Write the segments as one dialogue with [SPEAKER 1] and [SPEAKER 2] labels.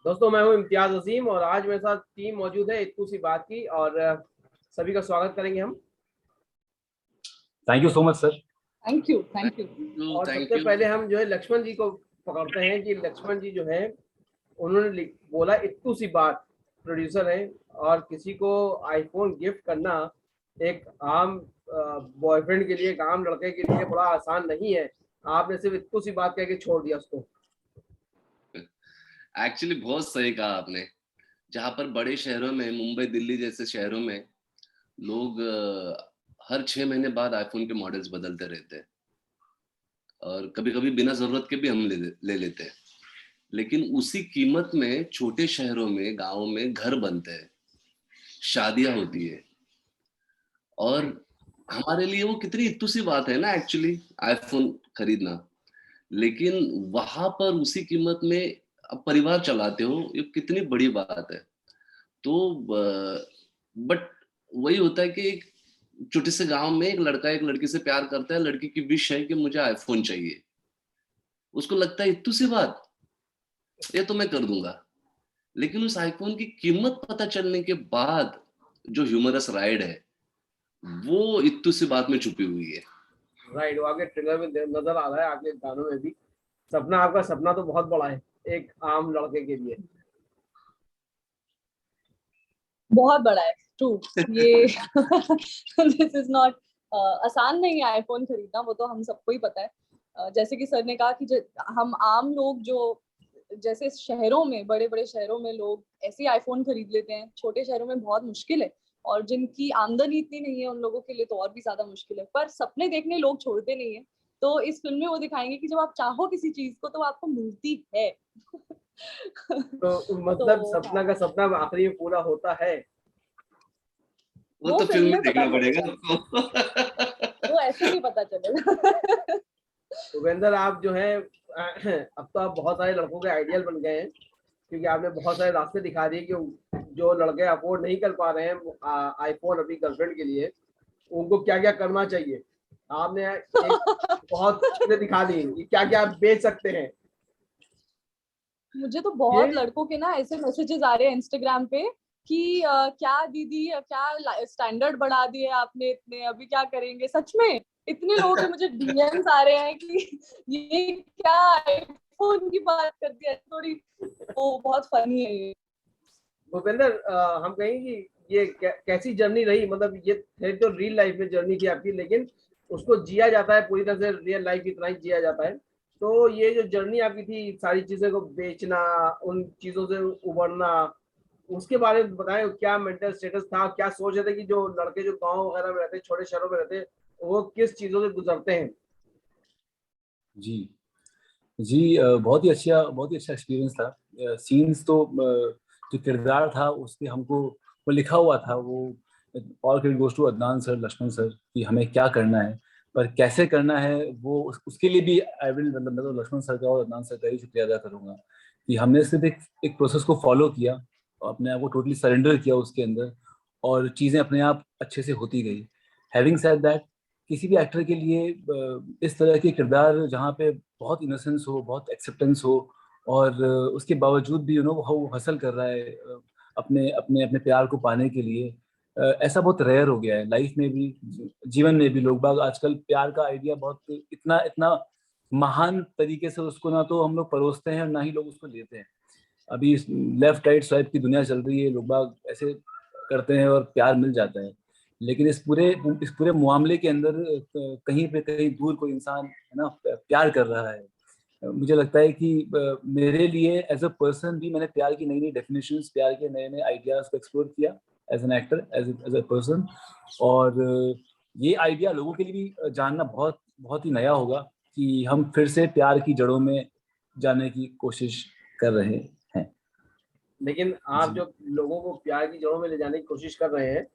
[SPEAKER 1] दोस्तों, मैं हूं इम्तियाज अजीम और आज मेरे साथ टीम मौजूद है इत्तू सी बात की। और सभी का स्वागत करेंगे हम।
[SPEAKER 2] Thank you so much sir.
[SPEAKER 3] Thank you thank you.
[SPEAKER 1] और सबसे पहले हम जो है लक्ष्मण जी को पकड़ते हैं कि लक्ष्मण जी जो है उन्होंने बोला इत्तू सी बात, प्रोड्यूसर है और किसी को आईफोन गिफ्ट करना एक आम बॉयफ्रेंड के लिए, एक आम लड़के के लिए बड़ा आसान नहीं है। आपने सिर्फ इत्तू सी बात कह के छोड़ दिया उसको।
[SPEAKER 4] एक्चुअली बहुत सही कहा आपने। जहाँ पर बड़े शहरों में, मुंबई दिल्ली जैसे शहरों में लोग हर 6 महीने बाद आईफोन के मॉडल्स बदलते रहते हैं और कभी कभी बिना जरूरत के भी हम ले लेते हैं। लेकिन उसी कीमत में छोटे शहरों में, गाँव में घर बनते हैं, शादियां होती है और हमारे लिए वो कितनी इत्तू सी बात है ना एक्चुअली आईफोन खरीदना। लेकिन वहां पर उसी कीमत में अब परिवार चलाते हो, ये कितनी बड़ी बात है। तो बट वही होता है कि एक छोटे से गांव में एक लड़का एक लड़की से प्यार करता है, लड़की की विश है कि मुझे आईफोन चाहिए। उसको लगता है इत्तू सी बात, ये तो मैं कर दूंगा। लेकिन उस आईफोन की कीमत पता चलने के बाद जो ह्यूमरस राइड है वो इत्तू सी बात में छुपी हुई है।
[SPEAKER 1] राइट, वो आगे ट्रेलर में नजर आ रहा है, आगे गानों में भी। सपना, आपका सपना तो बहुत बड़ा है एक आम लड़के के लिए।
[SPEAKER 3] बहुत बड़ा है, ट्रू। ये दिस इज नॉट आसान नहीं है आईफोन खरीदना, वो तो हम सबको ही पता है। जैसे कि सर ने कहा कि हम आम लोग जो जैसे शहरों में, बड़े बड़े शहरों में लोग ऐसे आईफोन खरीद लेते हैं, छोटे शहरों में बहुत मुश्किल है। और जिनकी आमदनी इतनी नहीं है उन लोगों के लिए तो और भी ज्यादा मुश्किल है। पर सपने देखने लोग छोड़ते नहीं है। तो इस फिल्म में वो दिखाएंगे कि जब आप चाहो किसी चीज को तो आपको मिलती है।
[SPEAKER 1] तो मतलब सपना का सपना आखिरी में पूरा होता है।
[SPEAKER 4] वो तो फिल्म में देखना पड़ेगा
[SPEAKER 3] वो ऐसे नहीं पता चलेगा।
[SPEAKER 1] उपेंद्र, आप जो है अब तो आप बहुत सारे लड़कों के आइडियल बन गए हैं, क्योंकि आपने बहुत सारे रास्ते दिखा दिए कि जो लड़के अफोर्ड नहीं कर पा रहे हैं आईफोन अपनी गर्लफ्रेंड के लिए, उनको क्या क्या करना चाहिए। आपने एक बहुत चीजें दिखा दी कि क्या क्या आप बेच सकते हैं।
[SPEAKER 3] मुझे तो बहुत लड़कों के ना ऐसे मैसेजेस आ रहे हैं इंस्टाग्राम पे कि क्या दीदी, क्या स्टैंडर्ड बढ़ा दिए आपने इतने, अभी क्या करेंगे। सच में इतने लोगों के मुझे डीएम्स आ रहे हैं कि ये क्या आईफोन की बात कर दी है थोड़ी। वो बहुत फनी है ये।
[SPEAKER 1] भूपेंद्र, हम कहेंगे कि ये कैसी जर्नी रही। मतलब ये है तो रियल लाइफ में जर्नी थी आपकी, लेकिन उसको जिया जाता है पूरी तरह से, रियल लाइफ की तरह ही जिया जाता है। तो ये जो जर्नी आपकी थी, सारी चीजें को बेचना, उन चीजों से उबरना, उसके बारे में बताएं। क्या मेंटल स्टेटस था, क्या सोच रहे थे कि जो लड़के जो गांव वगैरह में रहते, छोटे शहरों में रहते, वो किस चीजों से गुजरते हैं।
[SPEAKER 2] जी जी, बहुत ही अच्छा एक्सपीरियंस था। सीन्स तो जो किरदार था उसके हमको वो लिखा हुआ था वो। All credit goes to Adnan sir, Lakshman sir, कि हमें क्या करना है, पर कैसे करना है वो उसके लिए भी आई विल, मतलब मैं तो लक्ष्मण सर का और अदनान सर का ही शुक्रिया अदा करूंगा कि हमने सिर्फ एक प्रोसेस को फॉलो किया और अपने आप को टोटली सरेंडर किया उसके अंदर, और चीज़ें अपने आप अच्छे से होती गई। हैविंग सेड दैट, किसी भी एक्टर के लिए इस तरह के किरदार जहाँ पे बहुत इनोसेंस हो, बहुत एक्सेप्टेंस हो, और उसके बावजूद भी वो हसल कर रहा है अपने अपने अपने प्यार को पाने के लिए, ऐसा बहुत रेयर हो गया है लाइफ में भी, जीवन में भी। लोग बाग आजकल प्यार का आइडिया बहुत इतना इतना महान तरीके से उसको ना तो हम लोग परोसते हैं और ना ही लोग उसको लेते हैं। अभी लेफ्ट राइट स्वाइप की दुनिया चल रही है, लोग बाग ऐसे करते हैं और प्यार मिल जाता है। लेकिन इस पूरे मामले के अंदर कहीं पे कहीं दूर कोई इंसान है ना प्यार कर रहा है। मुझे लगता है कि मेरे लिए एज अ पर्सन भी मैंने प्यार की नई नई डेफिनेशंस, प्यार के नए नए आइडियाज को एक्सप्लोर किया as an actor, as a person. और ये आइडिया लोगों के लिए भी जानना बहुत बहुत ही नया होगा कि हम फिर से प्यार की जड़ों में जाने की कोशिश कर रहे हैं।
[SPEAKER 1] लेकिन आप जो लोगों को प्यार की जड़ों में ले जाने की कोशिश कर रहे हैं,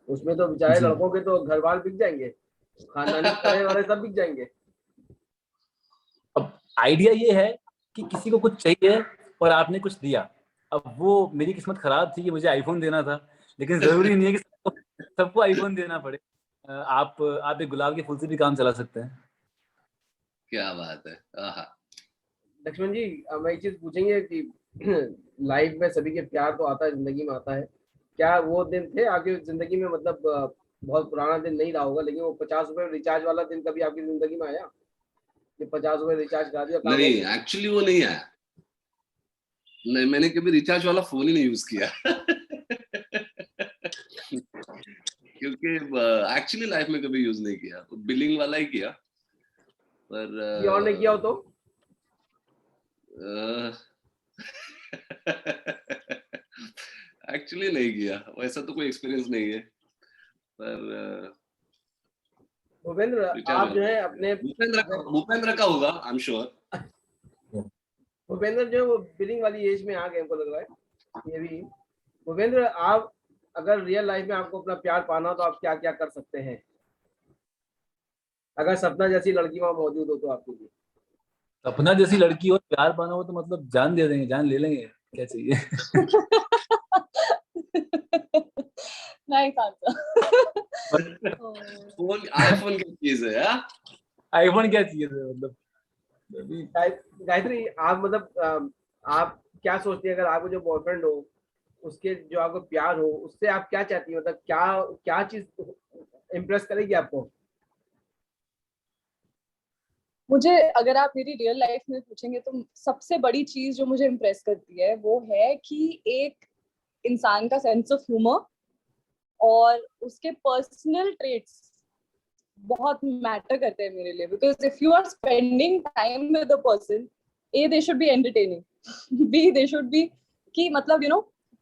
[SPEAKER 1] उसमें तो बेचारे लड़कों के तो घर बार बिक जाएंगे, खानदानी तरह वाले सब बिक जाएंगे।
[SPEAKER 2] अब आइडिया ये है कि किसी को कुछ चाहिए और आपने कुछ दिया। अब वो मेरी किस्मत खराब थी कि मुझे आईफोन देना था, लेकिन जरूरी नहीं है कि सबको आईफोन देना पड़े। आप एक गुलाब के फूल से भी काम चला सकते हैं।
[SPEAKER 4] क्या बात है।
[SPEAKER 1] लक्ष्मण जी, हम एक चीज पूछेंगे कि लाइफ में सभी के प्यार तो आता है, जिंदगी में आता है। क्या वो दिन थे आपकी जिंदगी में, मतलब बहुत पुराना दिन नहीं रहा होगा, लेकिन वो 50 रुपए रिचार्ज वाला दिन कभी आपकी जिंदगी में आया कि 50 रुपए रिचार्ज करा दिया, काम हो
[SPEAKER 4] नहीं,
[SPEAKER 1] गया?
[SPEAKER 4] एक्चुअली वो नहीं आया। नहीं, मैंने कभी रिचार्ज वाला फोन ही नहीं यूज किया। क्योंकि एक्चुअली लाइफ में कभी यूज नहीं किया, बिलिंग वाला ही किया। पर
[SPEAKER 1] किसी और ने किया हो तो?
[SPEAKER 4] एक्चुअली नहीं किया, वैसा तो कोई एक्सपीरियंस नहीं है। पर
[SPEAKER 1] भूपेंद्र,
[SPEAKER 4] रिचार्ज
[SPEAKER 1] आप जो है
[SPEAKER 4] वाला
[SPEAKER 1] अपने
[SPEAKER 4] भूपेंद्र का होगा, आई एम श्योर।
[SPEAKER 1] भूपेंद्र जो है वो बिलिंग वाली एज में आ गए, हमको लग रहा है ये भी। भूपेंद्र, आप अगर रियल लाइफ में आपको अपना प्यार पाना हो तो आप क्या क्या कर सकते हैं, अगर सपना जैसी लड़की वहां मौजूद हो तो आपके लिए?
[SPEAKER 2] अपना जैसी लड़की और प्यार पाना हो तो मतलब जान दे देंगे, जान ले लेंगे, क्या चाहिए।
[SPEAKER 3] Nice answer.
[SPEAKER 4] फोन, आईफोन की चीज है।
[SPEAKER 2] आईफोन क्या चाहिए था, मतलब अभी
[SPEAKER 1] गायत्री, आप मतलब आप क्या सोचती है, अगर आपको जो बॉयफ्रेंड हो, उसके जो आपको प्यार हो, उससे आप क्या चाहती है, मतलब क्या क्या चीज इम्प्रेस करेगी आपको?
[SPEAKER 3] मुझे, अगर आप मेरी रियल लाइफ में पूछेंगे तो सबसे बड़ी चीज जो मुझे इम्प्रेस करती है वो है कि एक इंसान का सेंस ऑफ ह्यूमर और उसके पर्सनल ट्रेट्स बहुत मैटर करते हैं मेरे लिए। Because if you are spending time with a person, A they should be entertaining, B they should be कि मतलब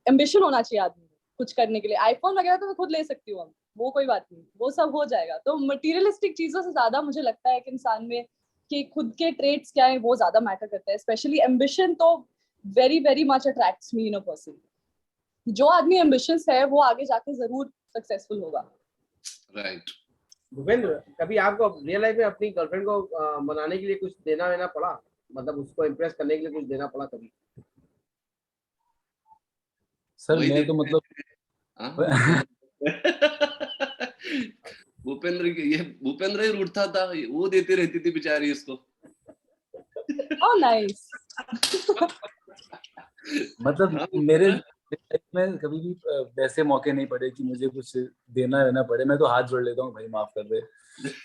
[SPEAKER 3] एम्बिशन होना चाहिए आदमी कुछ करने के लिए। आईफोन वगैरह तो मैं खुद ले सकती हूँ, वो कोई बात नहीं, वो सब हो जाएगा। तो मटीरियलिस्टिक चीजों से ज्यादा मुझे लगता है कि इंसान में कि खुद के ट्रेट्स क्या है वो ज्यादा मैटर करता है। स्पेशली एम्बिशन तो very very much attracts me in a person. जो आदमी एम्बिशियस है वो आगे जाके जरूर सक्सेसफुल होगा।
[SPEAKER 4] राइट।
[SPEAKER 1] भूपेंद्र, कभी आपको रियल लाइफ में अपनी गर्लफ्रेंड को मनाने के लिए कुछ देना वेना पड़ा, मतलब उसको इम्प्रेस करने के लिए कुछ देना पड़ा कभी?
[SPEAKER 2] सर
[SPEAKER 4] वही
[SPEAKER 2] मैं तो
[SPEAKER 4] देखते
[SPEAKER 2] मतलब
[SPEAKER 4] हैं। भूपेंद्र ही रूठता था, वो देती रहती थी बेचारी इसको।
[SPEAKER 3] Oh nice.
[SPEAKER 2] मतलब
[SPEAKER 4] हाँ,
[SPEAKER 2] मेरे लाइफ में कभी भी वैसे मौके नहीं पड़े कि मुझे कुछ देना रहना पड़े। मैं तो हाथ जोड़ लेता हूँ, भाई माफ कर दे।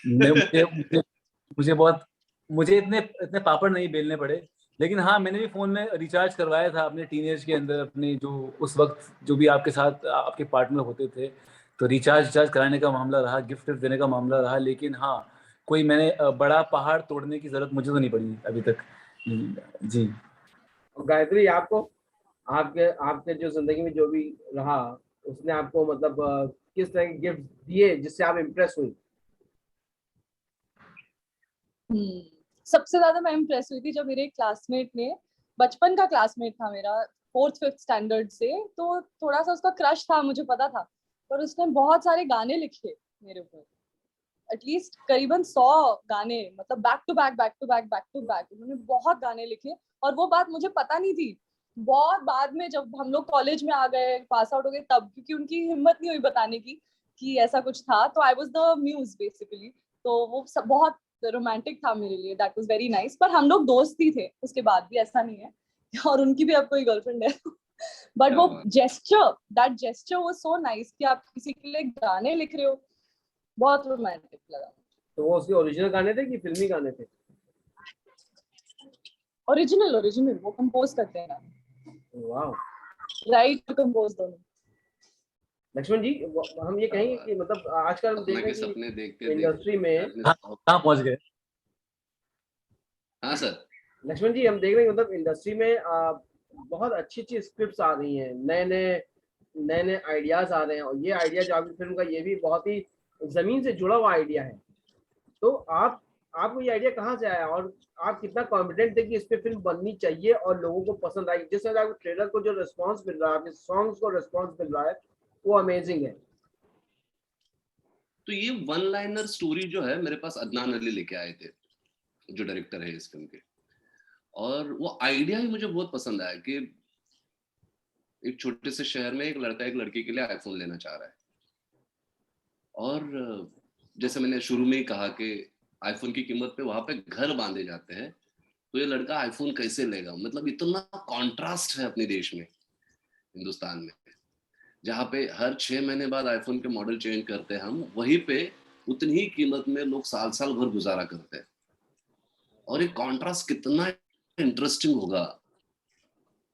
[SPEAKER 2] मैं मुझे मुझे मुझे बहुत मुझे इतने इतने पापड़ नहीं बेलने पड़े। लेकिन हाँ, मैंने भी फोन में रिचार्ज करवाया था अपने टीनेज के अंदर, अपने जो उस वक्त जो भी आपके साथ आपके पार्टनर होते थे, तो रिचार्ज कराने का मामला रहा, गिफ्ट देने का मामला रहा। लेकिन हाँ, कोई मैंने बड़ा पहाड़ तोड़ने की जरूरत मुझे तो नहीं पड़ी अभी तक। जी।
[SPEAKER 1] और गायत्री, आपको आपके आपके जो जिंदगी में जो भी रहा, उसने आपको मतलब किस तरह के गिफ्ट दिए जिससे आप इम्प्रेस हुई?
[SPEAKER 3] सबसे ज्यादा मैं इम्प्रेस हुई थी जब मेरे क्लासमेट ने, बचपन का क्लासमेट था मेरा, 4th 5th स्टैंडर्ड से, तो थोड़ा सा उसका क्रश था, मुझे पता था। पर उसने बहुत सारे गाने लिखे मेरे ऊपर, एटलीस्ट करीबन 100 गाने, मतलब back to back back to back back to back उन्होंने बहुत गाने लिखे। और वो बात मुझे पता नहीं थी, बहुत बाद में जब हम लोग कॉलेज में आ गए, पास आउट हो गए तब, क्योंकि उनकी हिम्मत नहीं हुई बताने की कि ऐसा कुछ था। तो I was the muse basically. तो वो सब बहुत रोमांटिक था मेरे लिए, दैट वाज वेरी नाइस। पर हम लोग दोस्त ही थे उसके बाद भी, ऐसा नहीं है। और उनकी भी अब कोई गर्लफ्रेंड है। बट
[SPEAKER 4] क्या
[SPEAKER 3] वो
[SPEAKER 4] बात।
[SPEAKER 3] Gesture, that gesture was so nice कि आप किसी के लिए गाने लिख रहे हो, बहुत रोमांटिक लगा।
[SPEAKER 1] तो वो उसके ओरिजिनल गाने थे कि फिल्मी गाने थे?
[SPEAKER 3] ओरिजिनल ओरिजिनल वो कंपोज करते हैं,
[SPEAKER 1] वाह।
[SPEAKER 3] राइट, कंपोज दोनों।
[SPEAKER 1] लक्ष्मण जी, हम ये
[SPEAKER 4] क्या
[SPEAKER 1] कहेंगे
[SPEAKER 4] बात।
[SPEAKER 1] कि मतलब आजकल हम देख
[SPEAKER 4] सपना
[SPEAKER 1] रहे
[SPEAKER 4] के
[SPEAKER 1] हैं
[SPEAKER 4] सपने देखते
[SPEAKER 1] कि
[SPEAKER 4] देखते
[SPEAKER 1] इंडस्ट्री में,
[SPEAKER 4] आदमी
[SPEAKER 2] कहाँ पहुंच गए।
[SPEAKER 4] हाँ सर।
[SPEAKER 1] लक्ष्मण जी हम देख रहे हैं मतलब इंडस्ट्री में बहुत अच्छी अच्छी स्क्रिप्ट्स आ रही हैं, नए नए आइडियाज आ रहे हैं, और ये आइडिया जो आपकी फिल्म का, ये भी बहुत ही जमीन से जुड़ा हुआ आइडिया है। तो आपको ये आइडिया कहाँ से आया, और आप कितना कॉन्फिडेंट थे कि इस पे फिल्म बननी चाहिए और लोगों को पसंद आएगी? जिस तरह आपको ट्रेलर को जो रिस्पॉन्स मिल रहा है, आपके सॉन्ग्स को रिस्पॉन्स मिल रहा है, वो अमेजिंग है।
[SPEAKER 4] तो ये वन लाइनर स्टोरी जो है, मेरे पास अदनान अली लेके आए थे, जो डायरेक्टर है इस फिल्म के। और वो आइडिया ही मुझे बहुत पसंद आया कि एक छोटे से शहर में एक लड़का एक लड़की के लिए आईफोन लेना चाह रहा है। और जैसे मैंने शुरू में ही कहा कि आईफोन की कीमत पे वहां पे घर बांधे जाते हैं, तो ये लड़का आईफोन कैसे लेगा। मतलब इतना कॉन्ट्रास्ट है अपने देश में, हिंदुस्तान में, जहाँ पे हर 6 महीने बाद आईफोन के मॉडल चेंज करते हैं हम, वहीं पे उतनी ही कीमत में लोग साल साल भर गुजारा करते हैं। और ये कॉन्ट्रास्ट कितना इंटरेस्टिंग होगा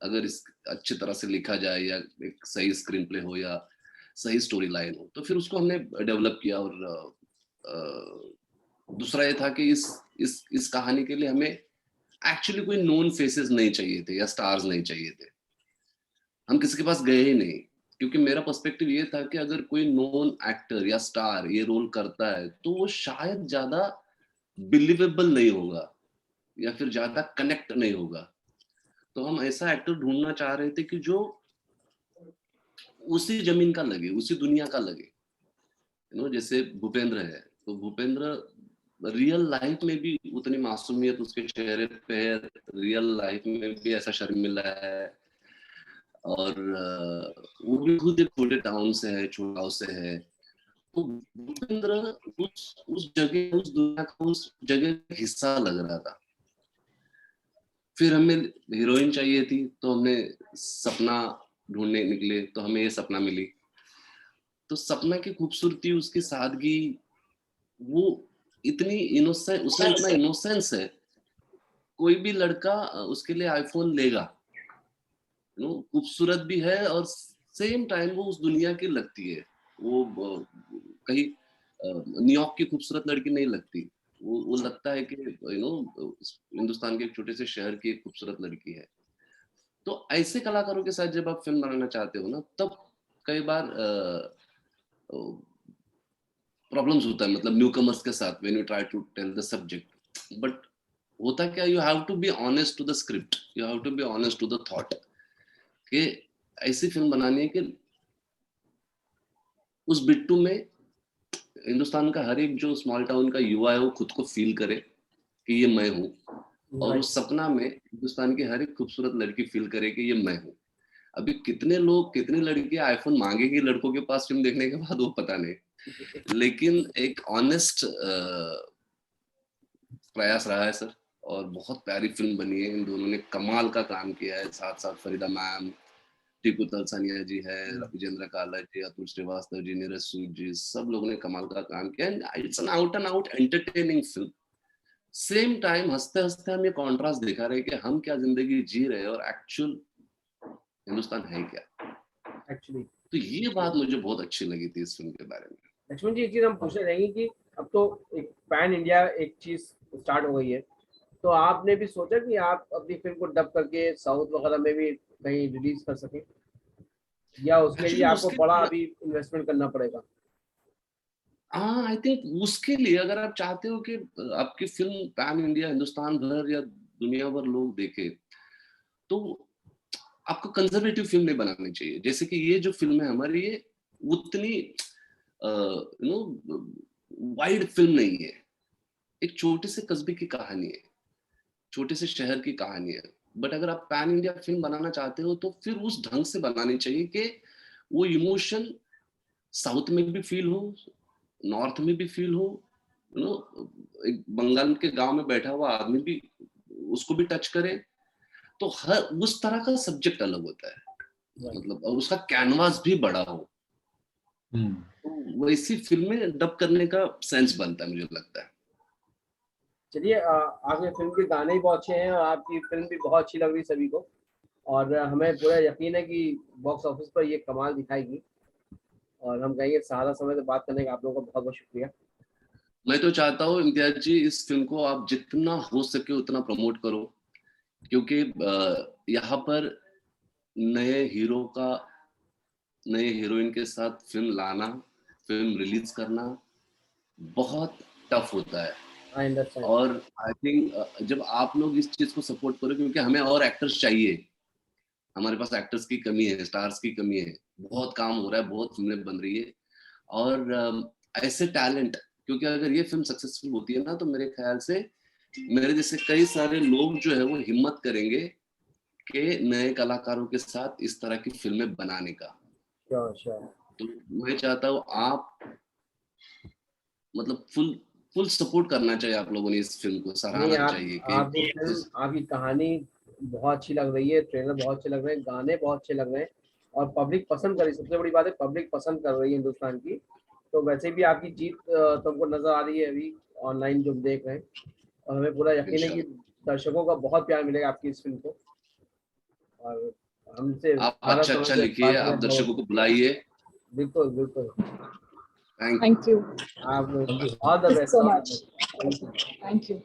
[SPEAKER 4] अगर इस अच्छी तरह से लिखा जाए, या एक सही स्क्रीन प्ले हो, या सही स्टोरी लाइन हो। तो फिर उसको हमने डेवलप किया। और दूसरा ये था कि इस कहानी के लिए हमें एक्चुअली कोई नोन फेसेस नहीं चाहिए थे, या स्टार्स नहीं चाहिए थे। हम किसी के पास गए ही नहीं, क्योंकि मेरा पर्सपेक्टिव ये था कि अगर कोई नोन एक्टर या स्टार ये रोल करता है तो वो शायद ज्यादा बिलीवेबल नहीं होगा, या फिर ज्यादा कनेक्ट नहीं होगा। तो हम ऐसा एक्टर ढूंढना चाह रहे थे कि जो उसी जमीन का लगे, उसी दुनिया का लगे। जैसे भूपेंद्र है, तो भूपेंद्र रियल लाइफ में भी उतनी मासूमियत उसके चेहरे पे है, रियल लाइफ में भी ऐसा शर्मिला है, और वो भी खुद एक छोटे टाउन से है, छोटे गांव से है। तो भूपेंद्र उस जगह, उस दुनिया का, उस जगह का हिस्सा लग रहा था। फिर हमें हीरोइन चाहिए थी, तो हमने सपना ढूंढने निकले, तो हमें ये सपना मिली। तो सपना की खूबसूरती, उसकी सादगी, वो इतनी इनोसेंट, उसमें इतना इनोसेंस है, कोई भी लड़का उसके लिए आईफोन लेगा। खूबसूरत भी है, और सेम टाइम वो उस दुनिया की लगती है। वो कहीं न्यूयॉर्क की खूबसूरत लड़की नहीं लगती, वो लगता है कि हिंदुस्तान के एक छोटे से शहर की एक खूबसूरत लड़की है। तो ऐसे कलाकारों के साथ जब आप फिल्म बनाना चाहते हो ना, तब कई बार प्रॉब्लम्स होता है, मतलब न्यूकमर्स के साथ, when you try to tell the subject. But होता क्या, you have to be honest to the script, you have to be honest to the thought, कि ऐसी फिल्म बनानी है कि उस बिट्टू में हिंदुस्तान का हर एक जो स्मॉल टाउन का युवा है वो खुद को फील करे कि ये मैं हूँ, और उस सपना में हिंदुस्तान की हर एक खूबसूरत लड़की फील करे कि ये मैं हूँ। अभी कितने लोग, कितनी लड़कियां आईफोन मांगेगी लड़कों के पास फिल्म देखने के बाद, वो पता नहीं, लेकिन एक ऑनेस्ट प्रयास रहा है सर, और बहुत प्यारी फिल्म बनी है। इन दोनों ने कमाल का काम किया है, साथ साथ फरीदा मैम, टीकू तलसानिया जी है, विजेंद्र काला जी, अतुल श्रीवास्तव जी, नीरज सूद जी, सब लोगों ने कमाल का काम किया। It's an out and out entertaining film. Same time हंसते हंसते हम ये कॉन्ट्रास्ट दिखा रहे हैं कि हम क्या जिंदगी जी रहे हैं, और एक्चुअल हिंदुस्तान है क्या एक्चुअली। तो ये बात मुझे बहुत अच्छी लगी थी इस फिल्म के बारे में।
[SPEAKER 1] लक्ष्मण जी, एक चीज हम पूछना चाहेंगे कि अब तो एक पैन इंडिया एक चीज स्टार्ट हो गई है, तो आपने भी सोचा कि आप अपनी फिल्म को डब करके साउथ वगैरह में भी कहीं रिलीज कर सके, या उसके लिए आपको बड़ा अभी इन्वेस्टमेंट करना पड़ेगा?
[SPEAKER 4] हाँ, आई थिंक उसके लिए अगर आप चाहते हो कि आपकी फिल्म पैन इंडिया, हिंदुस्तान भर या दुनिया भर लोग देखे, तो आपको कंजर्वेटिव फिल्म नहीं बनानी चाहिए। जैसे कि ये जो फिल्म है हमारी, ये उतनी वाइड फिल्म नहीं है, एक छोटे से कस्बे की कहानी है, छोटे से शहर की कहानी है। बट अगर आप पैन इंडिया फिल्म बनाना चाहते हो, तो फिर उस ढंग से बनानी चाहिए कि वो इमोशन साउथ में भी फील हो, नॉर्थ में भी फील हो, एक बंगाल के गांव में बैठा हुआ आदमी भी उसको भी टच करे। तो हर उस तरह का सब्जेक्ट अलग होता है, मतलब, और उसका कैनवास भी बड़ा हो, तो वैसी फिल्में डब करने का सेंस बनता है, मुझे लगता है।
[SPEAKER 1] चलिए, आपके फिल्म के गाने भी बहुत अच्छे हैं, और आपकी फिल्म भी बहुत अच्छी लग रही सभी को, और हमें पूरा यकीन है कि बॉक्स ऑफिस पर ये कमाल दिखाएगी। और हम कहेंगे सारा समय से बात करने का आप लोगों का बहुत बहुत शुक्रिया।
[SPEAKER 4] मैं तो चाहता हूँ इम्तियाज जी, इस फिल्म को आप जितना हो सके उतना प्रमोट करो, क्योंकि यहाँ पर नए हीरो का, नए हीरोइन के साथ फिल्म लाना, फिल्म रिलीज करना बहुत टफ होता है। और आई थिंक जब आप लोग इस चीज को सपोर्ट करो, क्योंकि हमें और एक्टर्स चाहिए, हमारे पास एक्टर्स की कमी है, स्टार्स की कमी है, बहुत काम हो रहा है, बहुत फिल्में बन रही है, और ऐसे टैलेंट, क्योंकि अगर ये फिल्म सक्सेसफुल होती है ना, तो मेरे ख्याल से मेरे जैसे कई सारे लोग जो है वो हिम्मत करेंगे कि नए कलाकारों के साथ इस तरह की फिल्में बनाने का। तो मैं चाहता हूँ आप मतलब फुल फुल सपोर्ट करना चाहिए आप लोगों ने इस फिल्म को,
[SPEAKER 1] नहीं,
[SPEAKER 4] सराहना चाहिए
[SPEAKER 1] आपकी
[SPEAKER 4] कि
[SPEAKER 1] फिल्म, आपकी कहानी बहुत अच्छी लग रही है, ट्रेलर बहुत अच्छे लग रहे हैं, गाने बहुत अच्छे लग रहे हैं और पब्लिक पसंद कर रही है। सबसे बड़ी बात है पब्लिक पसंद कर रही है हिंदुस्तान की। तो वैसे भी आपकी जीत तुमको नजर आ रही है अभी ऑनलाइन जो हम देख रहे हैं, और हमें पूरा यकीन है कि दर्शकों का बहुत प्यार मिलेगा आपकी इस फिल्म को। और हमसे
[SPEAKER 4] आप
[SPEAKER 1] भारत
[SPEAKER 4] अच्छा
[SPEAKER 1] समाज
[SPEAKER 4] अच्छा
[SPEAKER 1] से
[SPEAKER 4] लिखिए,
[SPEAKER 1] बात
[SPEAKER 4] आप
[SPEAKER 1] करना
[SPEAKER 4] दर्शकों
[SPEAKER 1] बहुत,
[SPEAKER 4] को बुलाइए।
[SPEAKER 1] बिल्कुल बिल्कुल।
[SPEAKER 4] थैंक
[SPEAKER 3] थैंक यू
[SPEAKER 1] आप
[SPEAKER 2] Thank you.
[SPEAKER 1] All the
[SPEAKER 3] so
[SPEAKER 1] best, all the
[SPEAKER 3] much,
[SPEAKER 1] best.
[SPEAKER 3] Thank you.